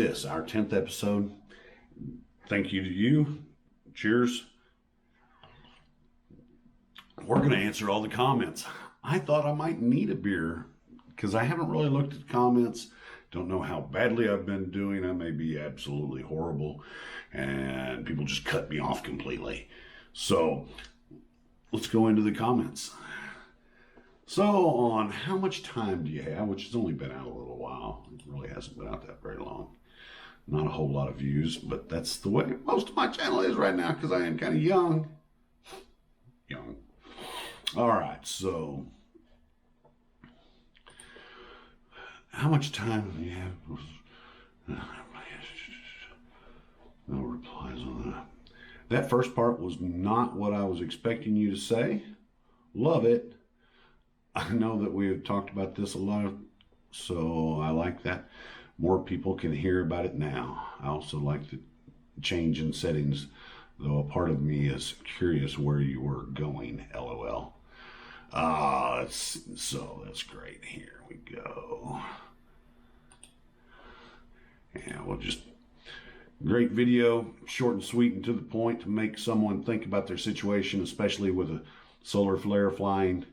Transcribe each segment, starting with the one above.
this, our 10th episode. Thank you to you. Cheers. We're going to answer all the comments. I thought I might need a beer because I haven't really looked at the comments. Don't know how badly I've been doing. I may be absolutely horrible and people just cut me off completely. So let's go into the comments. So on how much time do you have, which has only been out a little while. It really hasn't been out that very long. Not a whole lot of views, but that's the way most of my channel is right now because I am kind of young. All right, so how much time do you have? No replies on that. That first part was not what I was expecting you to say. Love it. I know that we have talked about this a lot, so I like that. More people can hear about it now. I also like the change in settings, though a part of me is curious where you were going, LOL. So that's great. Here we go. And we'll just, great video, short and sweet and to the point to make someone think about their situation, especially with a solar flare flying,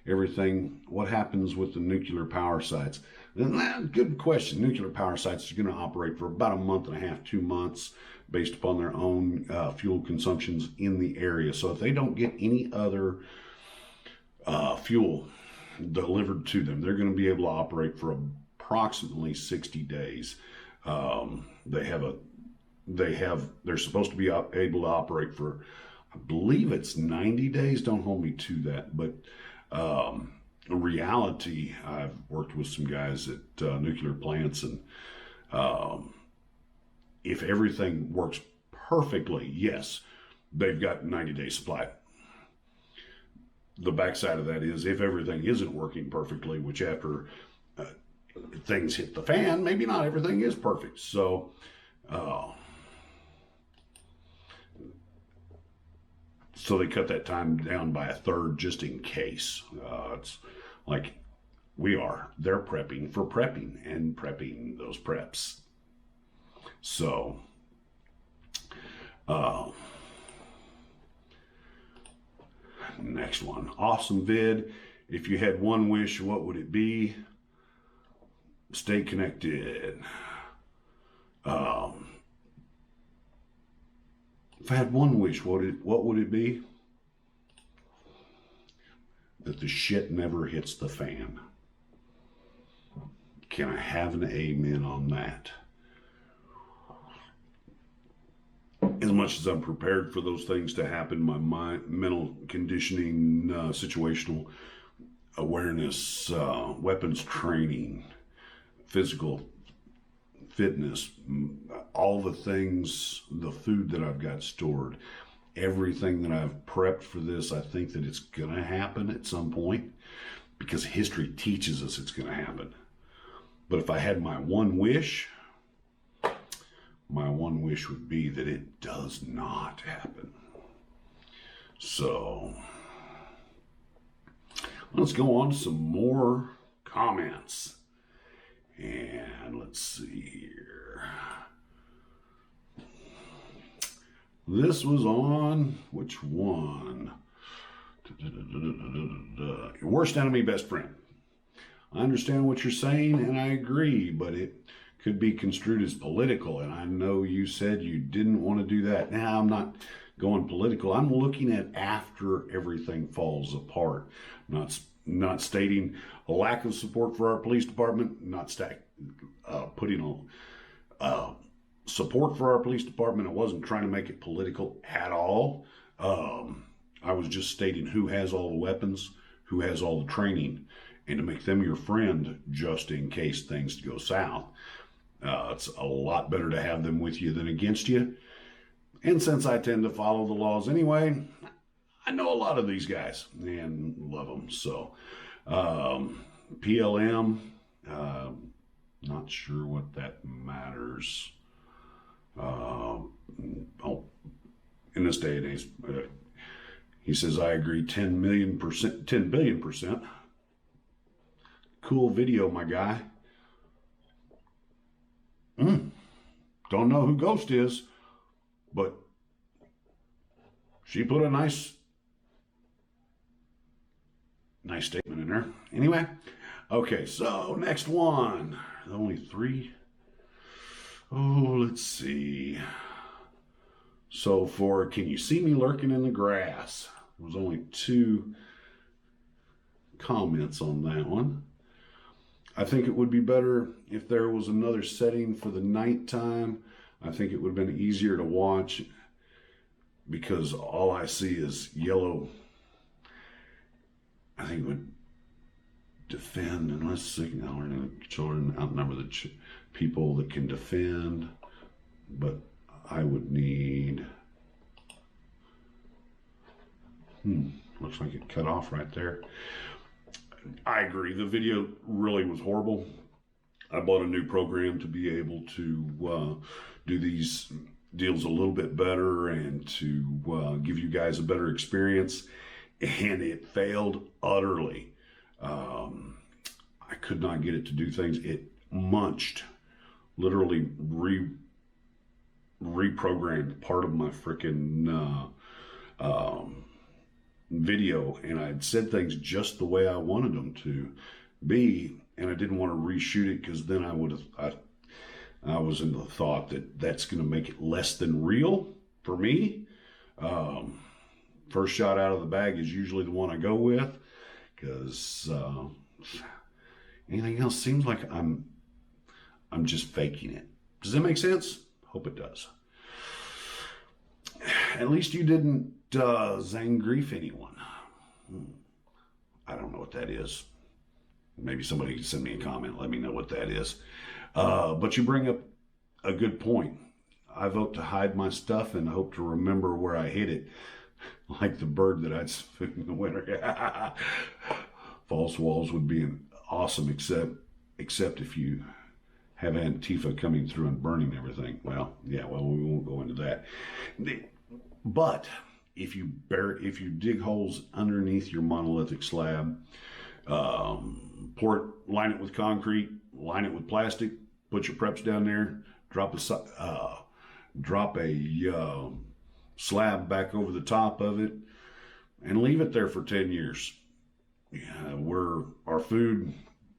everything. What happens with the nuclear power sites? And good question. Nuclear power sites are going to operate for about a month and a half, 2 months, based upon their own fuel consumptions in the area. So if they don't get any other fuel delivered to them, they're going to be able to operate for approximately 60 days. They're supposed to be able to operate for, I believe it's 90 days. Don't hold me to that, but in reality, I've worked with some guys at nuclear plants, and if everything works perfectly, yes, they've got 90-day supply. The backside of that is if everything isn't working perfectly, which after things hit the fan, maybe not everything is perfect. So they cut that time down by a third just in case. It's like they're prepping for prepping and prepping those preps. So next one, awesome vid. If you had one wish, what would it be? Stay connected. If I had one wish, what would it be? That the shit never hits the fan. Can I have an amen on that? As much as I'm prepared for those things to happen, my mental conditioning, situational awareness, weapons training, physical fitness, all the things, the food that I've got stored, everything that I've prepped for this, I think that it's going to happen at some point because history teaches us it's going to happen. But if I had my one wish would be that it does not happen. So let's go on to some more comments. And let's see here. This was on which one? Your worst enemy, best friend. I understand what you're saying and I agree, but it could be construed as political. And I know you said you didn't want to do that. Now I'm not going political. I'm looking at after everything falls apart. Not stating a lack of support for our police department, not putting support for our police department. I wasn't trying to make it political at all. I was just stating who has all the weapons, who has all the training, and to make them your friend just in case things go south. It's a lot better to have them with you than against you. And since I tend to follow the laws anyway, I know a lot of these guys and love them. So, PLM, not sure what that matters. In this day and age, he says, I agree 10 billion percent. Cool video, my guy. Don't know who Ghost is, but she put a nice statement in there. Anyway, okay, so next one. Only 3. Oh, let's see. So for Can You See Me Lurking in the Grass? There was only 2 comments on that one. I think it would be better if there was another setting for the nighttime. I think it would have been easier to watch because all I see is yellow. I think it would defend unless children outnumber the people that can defend. But I would need. Looks like it cut off right there. I agree. The video really was horrible. I bought a new program to be able to do these deals a little bit better and to give you guys a better experience, and it failed utterly. I could not get it to do things. It munched, literally reprogrammed part of my freaking video, and I'd said things just the way I wanted them to be, and I didn't want to reshoot it because then I was in the thought that that's going to make it less than real for me. First shot out of the bag is usually the one I go with because anything else seems like I'm just faking it. Does that make sense? Hope it does. At least you didn't Zangief anyone. I don't know what that is. Maybe somebody can send me a comment, let me know what that is. But you bring up a good point. I vote to hide my stuff and hope to remember where I hid it, like the bird that I'd spook in the winter. False walls would be awesome, except if you have Antifa coming through and burning everything. Well, yeah, we won't go into that. But if you dig holes underneath your monolithic slab, line it with concrete, line it with plastic, put your preps down there, drop a slab back over the top of it, and leave it there for 10 years. Yeah,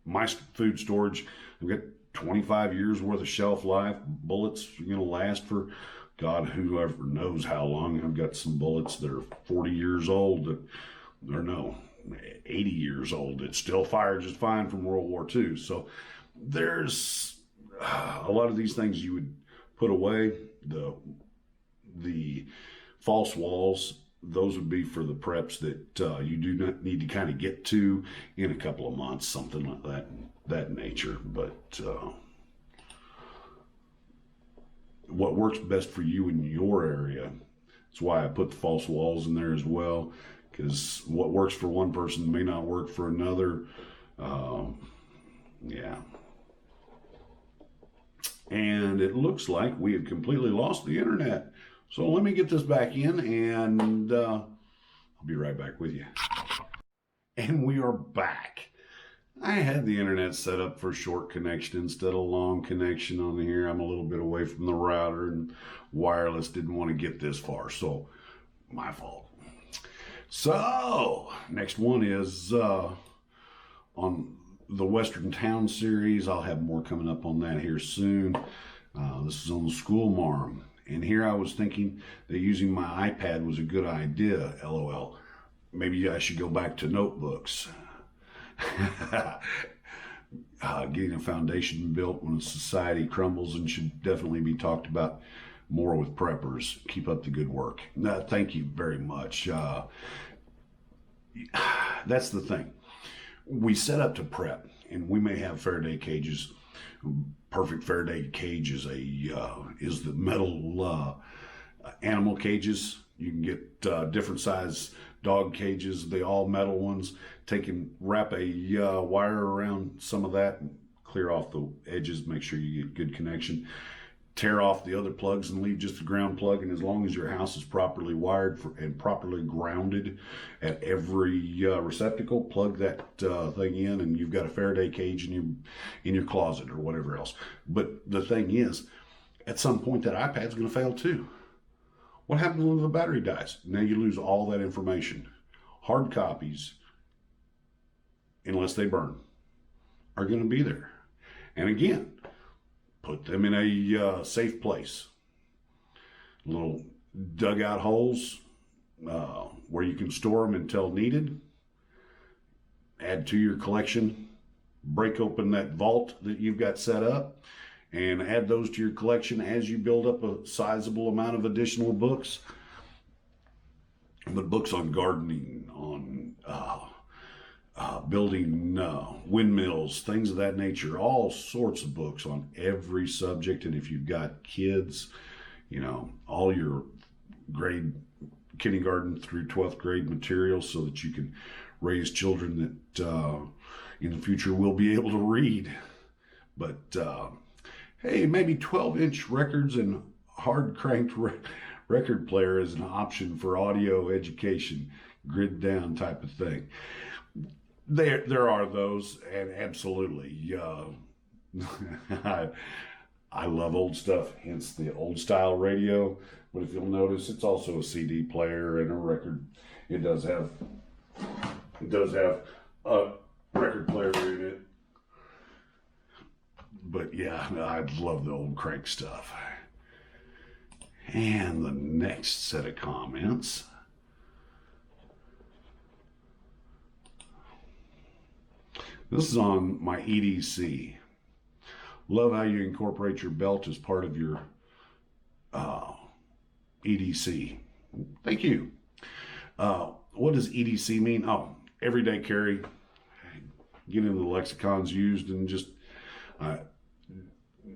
my food storage, I've got 25 years worth of shelf life. Bullets are going to last for God, whoever knows how long. I've got some bullets that are 40 years old or no, 80 years old that still fire just fine from World War II. So there's a lot of these things you would put away. The false walls, those would be for the preps that you do not need to kind of get to in a couple of months, something like that nature. But what works best for you in your area. That's why I put the false walls in there as well, because what works for one person may not work for another. Yeah. And it looks like we have completely lost the internet. So let me get this back in and I'll be right back with you. And we are back. I had the internet set up for short connection instead of long connection on here. I'm a little bit away from the router and wireless didn't want to get this far, so my fault. So next one is on the Western Town series. I'll have more coming up on that here soon. This is on the school marm. And here I was thinking that using my iPad was a good idea, LOL. Maybe I should go back to notebooks. Getting a foundation built when society crumbles and should definitely be talked about more with preppers. Keep up the good work. Thank you very much. That's the thing. We set up to prep, and we may have Faraday cages. Perfect Faraday cage is the metal animal cages. You can get different size dog cages, the all metal ones. Wrap a wire around some of that and clear off the edges, make sure you get good connection. Tear off the other plugs and leave just the ground plug, and as long as your house is properly wired and properly grounded at every receptacle, plug that thing in and you've got a Faraday cage in your closet or whatever else. But the thing is, At some point, that iPad's going to fail too. What happens when the battery dies? Now you lose all that information. Hard copies, unless they burn, are going to be there. And again, put them in a safe place. Little dugout holes where you can store them until needed. Add to your collection. Break open that vault that you've got set up and add those to your collection as you build up a sizable amount of additional books. But books on gardening, on building windmills, things of that nature, all sorts of books on every subject. And if you've got kids, you know, all your grade kindergarten through 12th grade materials so that you can raise children that in the future will be able to read. But hey, maybe 12-inch records and hard cranked record player is an option for audio education, grid down type of thing. There are those, and absolutely, I love old stuff, hence the old style radio. But if you'll notice, it's also a CD player and a record. It does have a record player in it. But yeah, I love the old crank stuff. And the next set of comments. This is on my EDC. Love how you incorporate your belt as part of your EDC. Thank you. What does EDC mean? Oh, everyday carry. Get into the lexicons used and just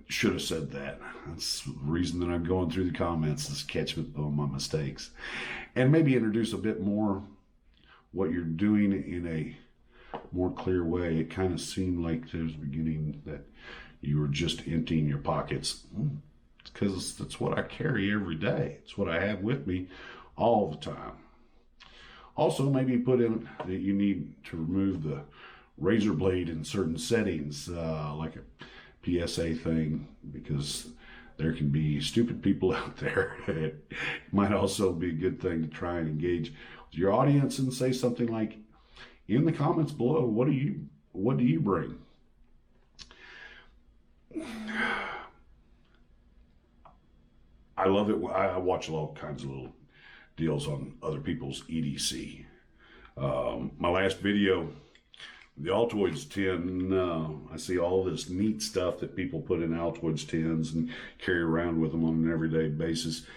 should have said that. That's the reason that I'm going through the comments, is catch on my mistakes. And maybe introduce a bit more what you're doing in a more clear way. It kind of seemed like there's beginning that you were just emptying your pockets. It's because that's what I carry every day. It's what I have with me all the time. Also, maybe put in that you need to remove the razor blade in certain settings, like a PSA thing, because there can be stupid people out there. It might also be a good thing to try and engage with your audience and say something like, in the comments below, what do you bring? I love it. I watch all kinds of little deals on other people's EDC. My last video, the Altoids tin, I see all this neat stuff that people put in Altoids tins and carry around with them on an everyday basis.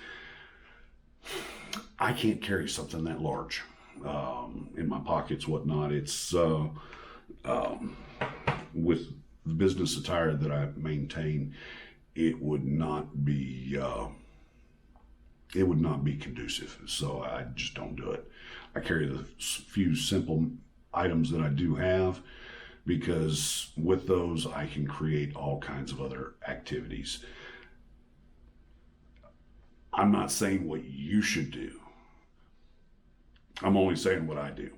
I can't carry something that large in my pockets, whatnot. It's with the business attire that I maintain, it would not be conducive. So I just don't do it. I carry the few simple items that I do have, because with those I can create all kinds of other activities. I'm not saying what you should do. I'm only saying what I do,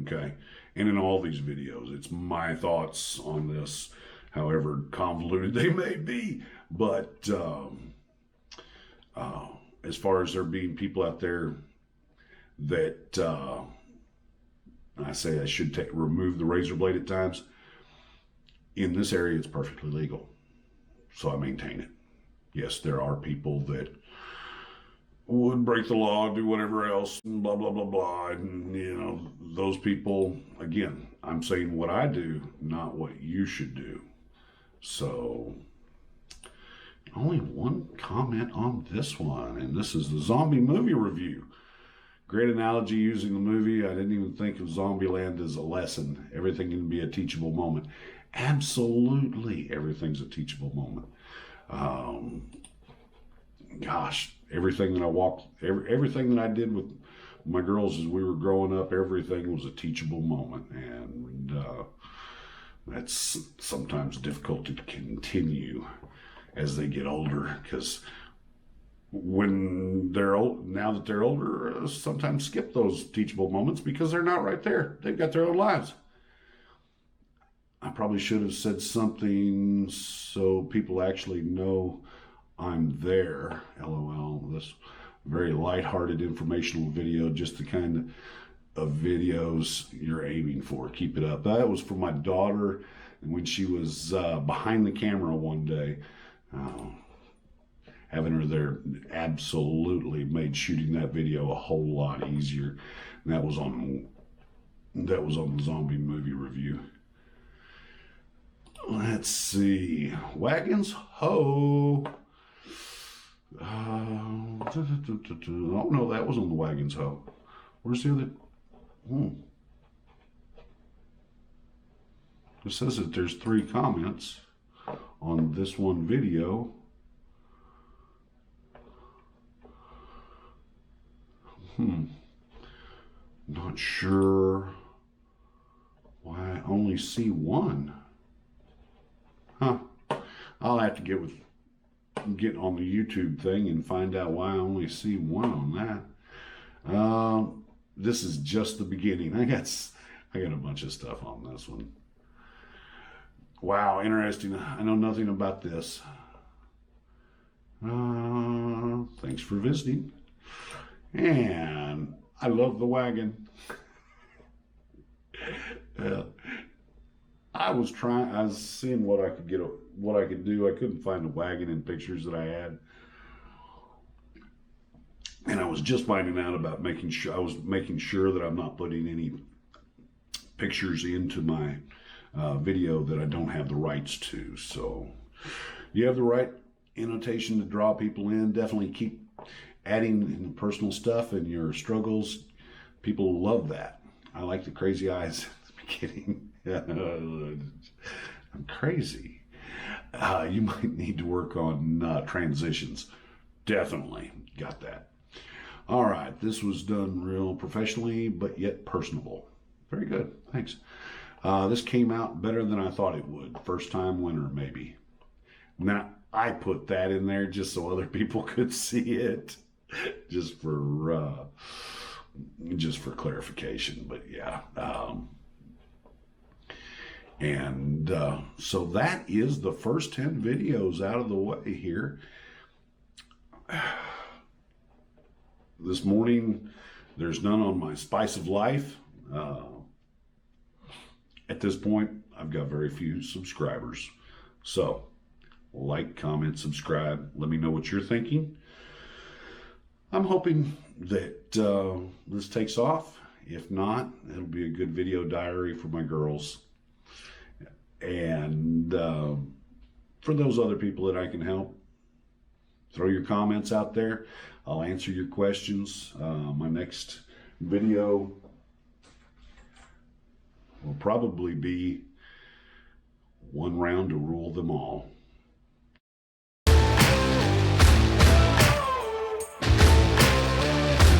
okay? And in all these videos, it's my thoughts on this, however convoluted they may be. But as far as there being people out there that I say I should remove the razor blade at times, in this area it's perfectly legal, so I maintain it. Yes, there are people that would break the law, do whatever else, and blah, blah, blah, blah. And, you know, those people, again, I'm saying what I do, not what you should do. So, only one comment on this one, and this is the zombie movie review. Great analogy using the movie. I didn't even think of Zombieland as a lesson. Everything can be a teachable moment. Absolutely, everything's a teachable moment. Gosh, everything that I did with my girls as we were growing up, everything was a teachable moment, and that's sometimes difficult to continue as they get older, because when they're old, now that they're older, sometimes skip those teachable moments because they're not right there. They've got their own lives. I probably should have said something so people actually know I'm there. LOL. This very lighthearted informational video, just the kind of videos you're aiming for. Keep it up. That was for my daughter when she was behind the camera one day. Having her there absolutely made shooting that video a whole lot easier. And that was on the zombie movie review. Let's see. Wagons Ho. Oh no, that was on the Wagons Ho. Where's the other? It says that there's 3 comments on this one video. Not sure why I only see 1. I'll have to get on the YouTube thing and find out why I only see 1 on that. This is just the beginning. I got a bunch of stuff on this one. Wow, interesting. I know nothing about this. Thanks for visiting. And I love the wagon. I was seeing what I could do. I couldn't find a wagon in pictures that I had. And I was just finding out about making sure that I'm not putting any pictures into my video that I don't have the rights to. So you have the right annotation to draw people in. Definitely keep adding personal stuff and your struggles. People love that. I like the crazy eyes at the beginning. I'm crazy. You might need to work on transitions. Definitely got that. All right, this was done real professionally, but yet personable. Very good, thanks. This came out better than I thought it would. First time winner, maybe. Now, I put that in there just so other people could see it, just for clarification. But yeah, so that is the first 10 videos out of the way here. This morning, there's none on my Spice of Life. At this point, I've got very few subscribers. So, like, comment, subscribe. Let me know what you're thinking. I'm hoping that this takes off. If not, it'll be a good video diary for my girls. And for those other people that I can help, throw your comments out there. I'll answer your questions. My next video will probably be one round to rule them all.